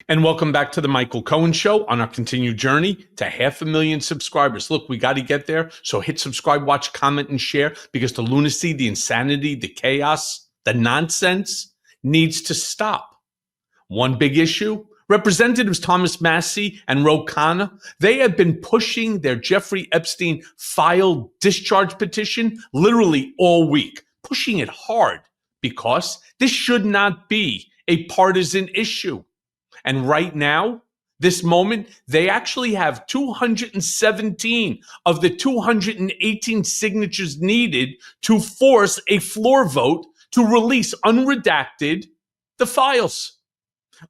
And welcome back to the Michael Cohen Show on our continued journey to 500,000 subscribers. Look, we got to get there. So hit subscribe, watch, comment, and share because the lunacy, the insanity, the chaos, the nonsense needs to stop. One big issue, Representatives Thomas Massie and Ro Khanna, they have been pushing their Jeffrey Epstein filed discharge petition literally all week, pushing it hard because this should not be a partisan issue. And right now, this moment, they actually have 217 of the 218 signatures needed to force a floor vote to release unredacted the files.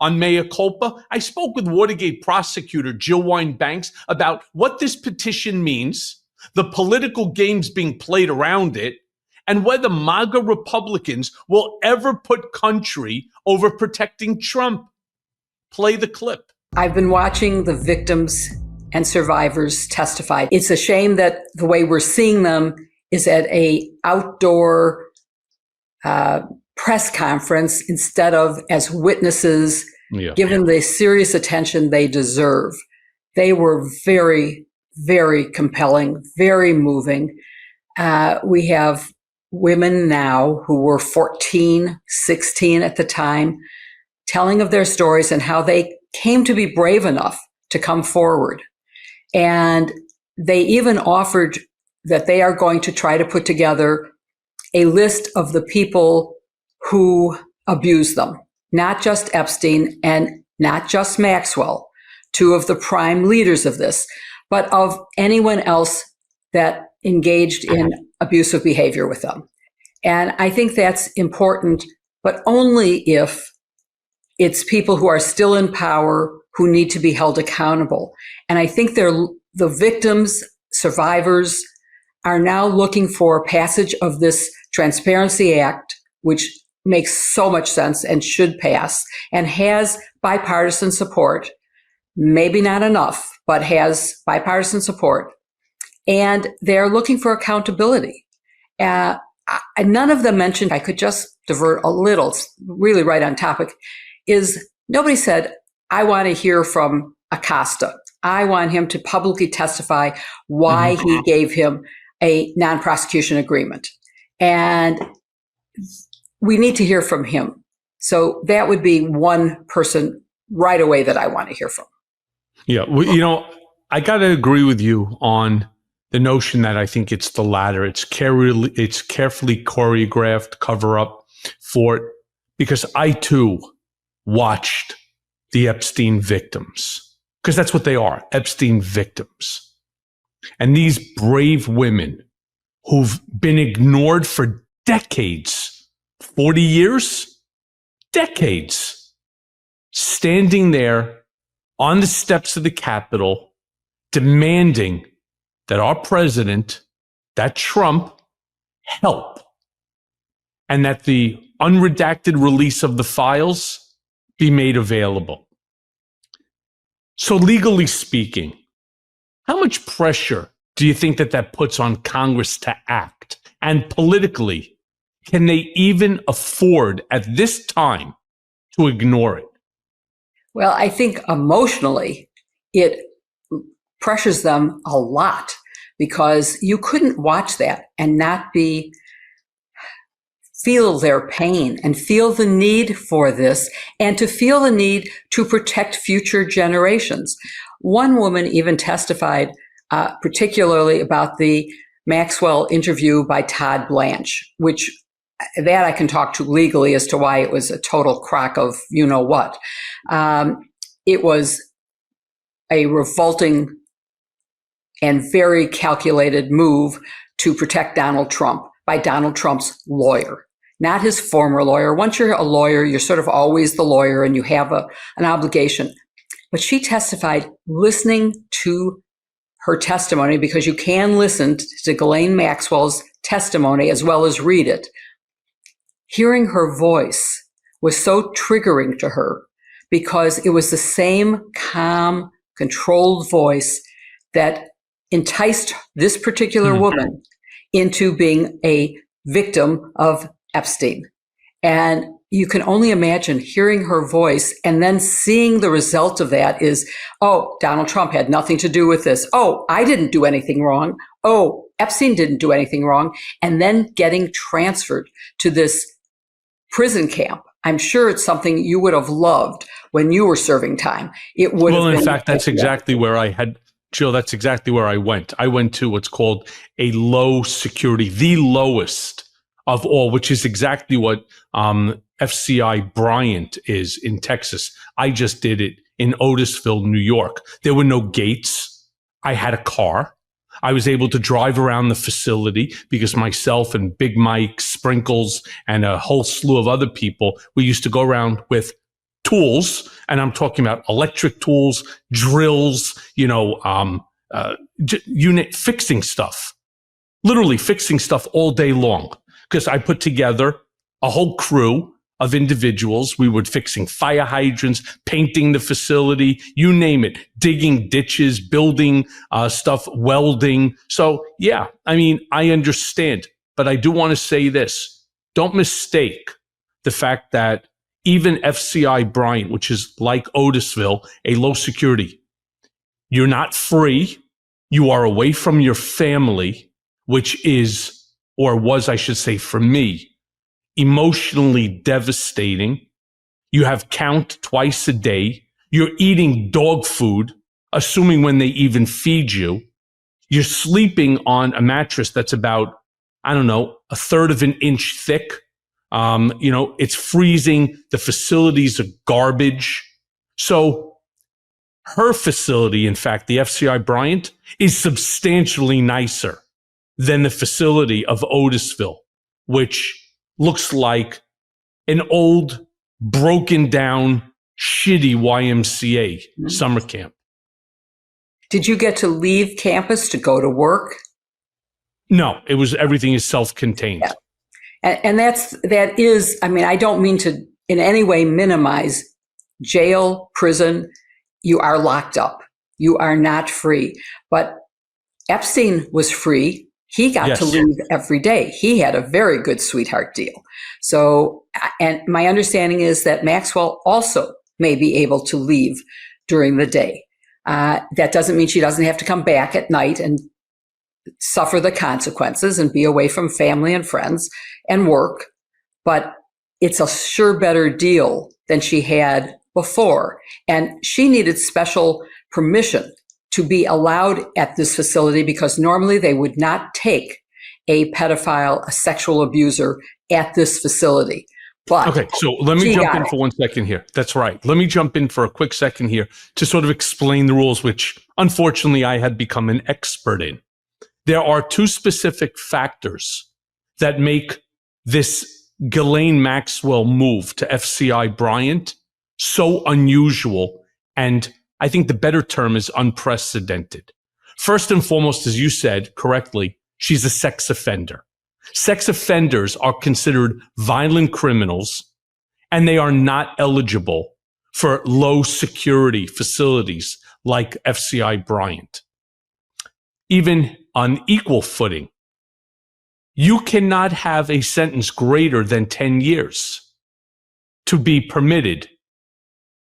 On Mea Culpa, I spoke with Watergate prosecutor Jill Wine-Banks about what this petition means, the political games being played around it, and whether MAGA Republicans will ever put country over protecting Trump. Play the clip. I've been watching the victims and survivors testify. It's a shame that the way we're seeing them is at a outdoor press conference instead of as witnesses, given the serious attention they deserve. They were very, very compelling, very moving. We have women now who were 14, 16 at the time, telling of their stories and how they came to be brave enough to come forward. And they even offered that they are going to try to put together a list of the people who abused them, not just Epstein and not just Maxwell, two of the prime leaders of this, but of anyone else that engaged in abusive behavior with them. And I think that's important, but only if it's people who are still in power who need to be held accountable. And I think the victims, survivors, are now looking for passage of this Transparency Act, which makes so much sense and should pass, and has bipartisan support. Maybe not enough, but has bipartisan support. And they're looking for accountability. None of them mentioned, I could just divert a little, really right on topic, is nobody said, I want to hear from Acosta. I want him to publicly testify why he gave him a non-prosecution agreement. And we need to hear from him. So that would be one person right away that I want to hear from. Yeah, well, I got to agree with you on the notion that I think it's the latter. It's carefully choreographed cover up for it, because I too watched the Epstein victims, because that's what they are, Epstein victims. And these brave women who've been ignored for decades, 40 years, decades, standing there on the steps of the Capitol, demanding that our president, that Trump, help, and that the unredacted release of the files be made available. So legally speaking, how much pressure do you think that puts on Congress to act? And politically, can they even afford at this time to ignore it? Well, I think emotionally, it pressures them a lot, because you couldn't watch that and not feel their pain and feel the need for this, and to feel the need to protect future generations. One woman even testified particularly about the Maxwell interview by Todd Blanche, which that I can talk to legally as to why it was a total crock of you-know-what. It was a revolting and very calculated move to protect Donald Trump by Donald Trump's lawyer, not his former lawyer. Once you're a lawyer, you're sort of always the lawyer and you have an obligation. But she testified listening to her testimony, because you can listen to Ghislaine Maxwell's testimony as well as read it. Hearing her voice was so triggering to her, because it was the same calm, controlled voice that enticed this particular woman into being a victim of Epstein. And you can only imagine hearing her voice and then seeing the result of that is, oh, Donald Trump had nothing to do with this. Oh, I didn't do anything wrong. Oh, Epstein didn't do anything wrong. And then getting transferred to this prison camp. I'm sure it's something you would have loved when you were serving time. It would have been. Well, in fact, that's exactly where I had, Jill, that's exactly where I went. I went to what's called a low security, the lowest of all, which is exactly what FCI Bryant is in Texas. I just did it in Otisville, New York. There were no gates. I had a car. I was able to drive around the facility because myself and Big Mike, Sprinkles, and a whole slew of other people, we used to go around with tools, and I'm talking about electric tools, drills, fixing stuff, literally fixing stuff all day long. Because I put together a whole crew of individuals. We were fixing fire hydrants, painting the facility, you name it, digging ditches, building stuff, welding. So yeah, I mean, I understand, but I do want to say this. Don't mistake the fact that even FCI Bryant, which is like Otisville, a low security, you're not free. You are away from your family, which is, or was, I should say, for me, emotionally devastating. You have count twice a day. You're eating dog food, assuming when they even feed you. You're sleeping on a mattress that's about, I don't know, a third of an inch thick. It's freezing. The facilities are garbage. So her facility, in fact, the FCI Bryant, is substantially nicer than the facility of Otisville, which looks like an old, broken down, shitty YMCA summer camp. Did you get to leave campus to go to work? No, everything is self-contained. Yeah. And that is, I mean, I don't mean to in any way minimize jail, prison. You are locked up. You are not free. But Epstein was free. He got to leave every day. He had a very good sweetheart deal. So, and my understanding is that Maxwell also may be able to leave during the day. That doesn't mean she doesn't have to come back at night and suffer the consequences and be away from family and friends and work. But it's a sure better deal than she had before. And she needed special permission to be allowed at this facility because normally they would not take a pedophile, a sexual abuser at this facility. But okay, so let me jump in for 1 second here. That's right. Let me jump in for a quick second here to sort of explain the rules, which unfortunately I had become an expert in. There are two specific factors that make this Ghislaine Maxwell move to FCI Bryant so unusual, and I think the better term is unprecedented. First and foremost, as you said correctly, she's a sex offender. Sex offenders are considered violent criminals, and they are not eligible for low security facilities like FCI Bryant. Even on equal footing, you cannot have a sentence greater than 10 years to be permitted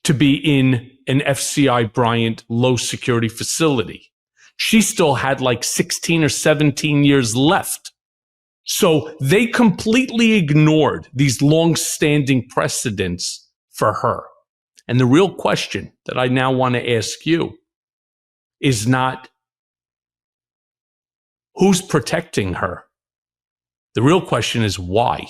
to be in an FCI Bryant low security facility. She still had like 16 or 17 years left. So they completely ignored these long-standing precedents for her. And the real question that I now want to ask you is not who's protecting her. The real question is why.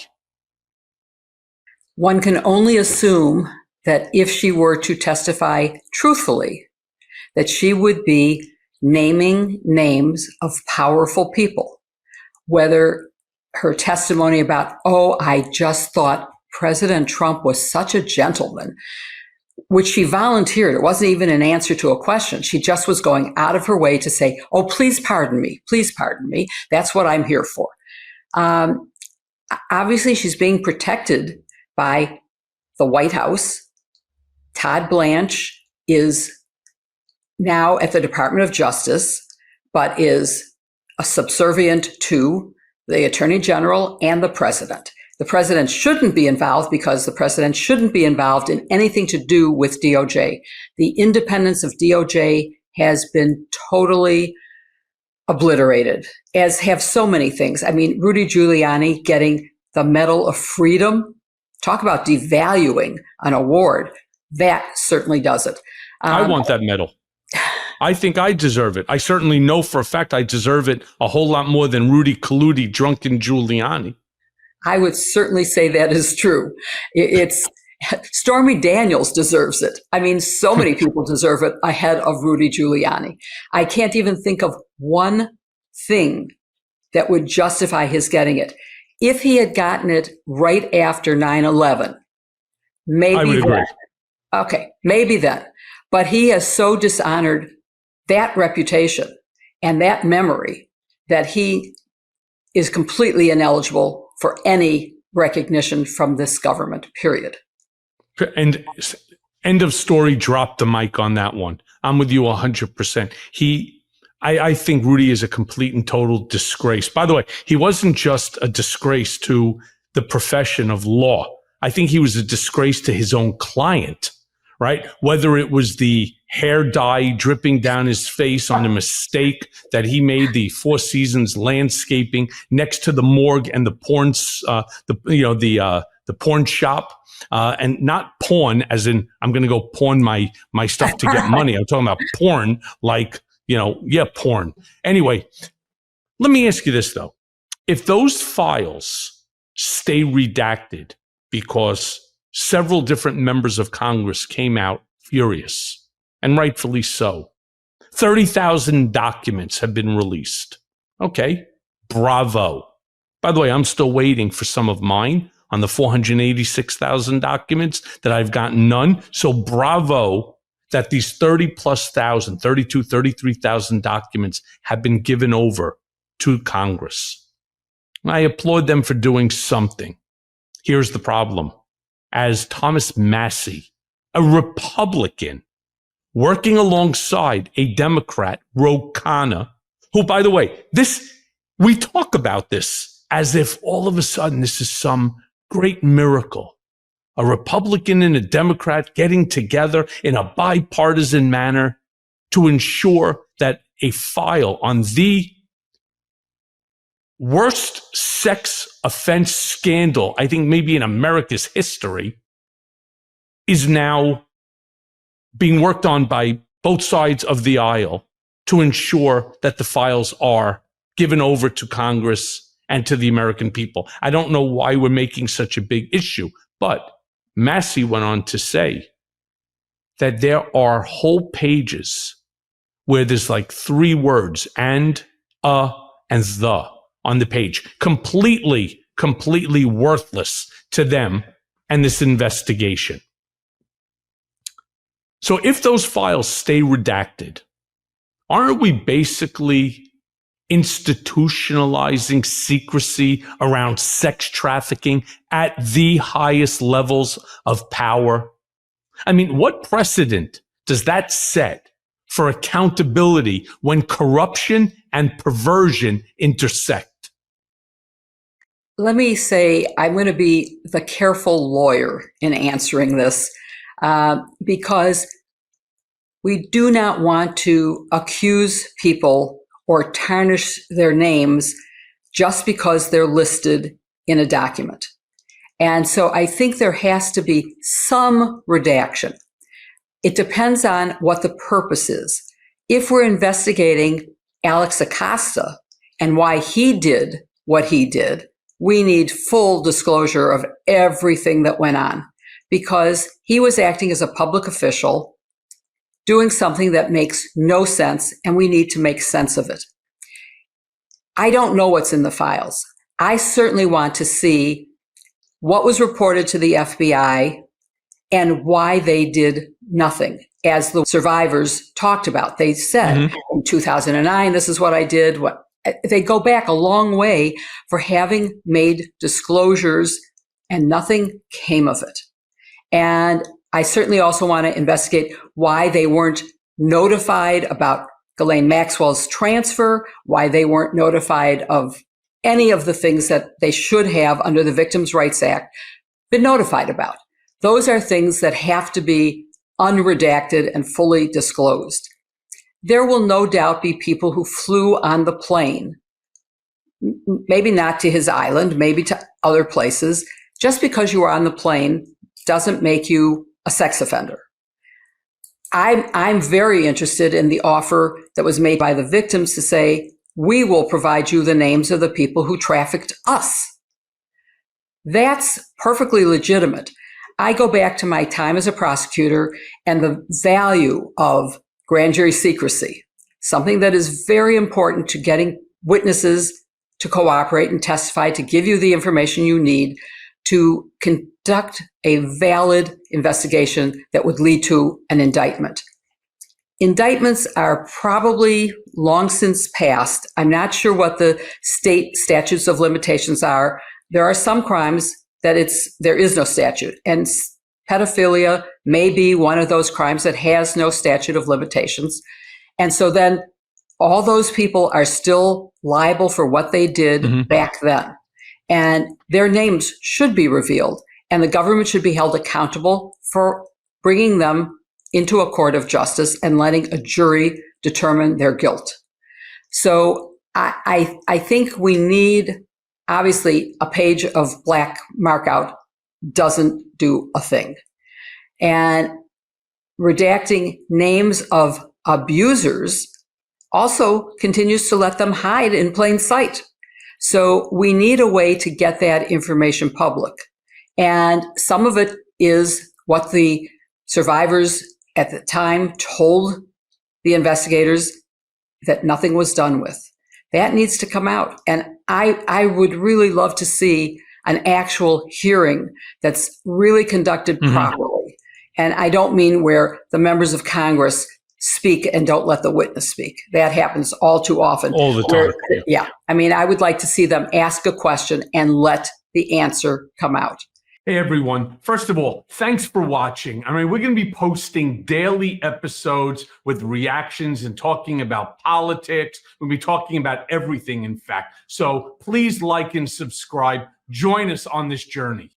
One can only assume that if she were to testify truthfully, that she would be naming names of powerful people, whether her testimony about, oh, I just thought President Trump was such a gentleman, which she volunteered. It wasn't even an answer to a question. She just was going out of her way to say, oh, please pardon me. Please pardon me. That's what I'm here for. Obviously, she's being protected by the White House. Todd Blanche is now at the Department of Justice, but is a subservient to the Attorney General and the President. The president shouldn't be involved because the president shouldn't be involved in anything to do with DOJ. The independence of DOJ has been totally obliterated, as have so many things. I mean, Rudy Giuliani getting the Medal of Freedom. Talk about devaluing an award. That certainly does it. I want that medal. I think I deserve it. I certainly know for a fact I deserve it a whole lot more than Rudy Colludi, drunken Giuliani. I would certainly say that is true. It's Stormy Daniels deserves it. I mean, so many people deserve it ahead of Rudy Giuliani. I can't even think of one thing that would justify his getting it. If he had gotten it right after 9/11, maybe I would agree. Okay, maybe then. But he has so dishonored that reputation and that memory that he is completely ineligible for any recognition from this government, period. And end of story, drop the mic on that one. I'm with you 100%. I think Rudy is a complete and total disgrace. By the way, he wasn't just a disgrace to the profession of law. I think he was a disgrace to his own client, right? Whether it was the hair dye dripping down his face on a mistake that he made, the Four Seasons landscaping next to the morgue and the porn, the porn shop. And not porn as in I'm going to go pawn my stuff to get money. I'm talking about porn like, porn. Anyway, let me ask you this, though. If those files stay redacted because several different members of Congress came out furious, and rightfully so, 30,000 documents have been released. Okay, bravo. By the way, I'm still waiting for some of mine on the 486,000 documents that I've gotten none. So bravo that these 33,000 documents have been given over to Congress. I applaud them for doing something. Here's the problem. As Thomas Massie, a Republican, working alongside a Democrat, Ro Khanna, who, by the way, we talk about this as if all of a sudden this is some great miracle. A Republican and a Democrat getting together in a bipartisan manner to ensure that a file on the worst sex offense scandal, I think maybe in America's history, is now being worked on by both sides of the aisle to ensure that the files are given over to Congress and to the American people. I don't know why we're making such a big issue, but Massie went on to say that there are whole pages where there's like 3 words, and the on the page, completely worthless to them and this investigation. So if those files stay redacted, aren't we basically institutionalizing secrecy around sex trafficking at the highest levels of power? I mean, what precedent does that set for accountability when corruption and perversion intersect? Let me say, I'm going to be the careful lawyer in answering this, because we do not want to accuse people or tarnish their names just because they're listed in a document. And so I think there has to be some redaction. It depends on what the purpose is. If we're investigating Alex Acosta and why he did what he did, we need full disclosure of everything that went on, because he was acting as a public official doing something that makes no sense, and we need to make sense of it. I don't know what's in the files. I certainly want to see what was reported to the FBI and why they did nothing. As the survivors talked about, they said, in 2009, this is what I did. They go back a long way for having made disclosures, and nothing came of it. And I certainly also want to investigate why they weren't notified about Ghislaine Maxwell's transfer, why they weren't notified of any of the things that they should have under the Victims' Rights Act been notified about. Those are things that have to be unredacted and fully disclosed. There will no doubt be people who flew on the plane, maybe not to his island, maybe to other places. Just because you were on the plane doesn't make you a sex offender. I'm very interested in the offer that was made by the victims to say, we will provide you the names of the people who trafficked us. That's perfectly legitimate. I go back to my time as a prosecutor and the value of grand jury secrecy, something that is very important to getting witnesses to cooperate and testify, to give you the information you need to conduct a valid investigation that would lead to an indictment. Indictments are probably long since passed. I'm not sure what the state statutes of limitations are. There are some crimes that there is no statute, and pedophilia may be one of those crimes that has no statute of limitations. And so then all those people are still liable for what they did back then. And their names should be revealed, and the government should be held accountable for bringing them into a court of justice and letting a jury determine their guilt. So I think we need, obviously, a page of black markout doesn't do a thing. And redacting names of abusers also continues to let them hide in plain sight. So we need a way to get that information public. And some of it is what the survivors at the time told the investigators that nothing was done with. That needs to come out. And I would really love to see an actual hearing that's really conducted properly. And I don't mean where the members of Congress speak and don't let the witness speak. That happens all too often. All the time. Yeah. I mean, I would like to see them ask a question and let the answer come out. Hey, everyone. First of all, thanks for watching. I mean, we're going to be posting daily episodes with reactions and talking about politics. We'll be talking about everything, in fact. So please like and subscribe. Join us on this journey.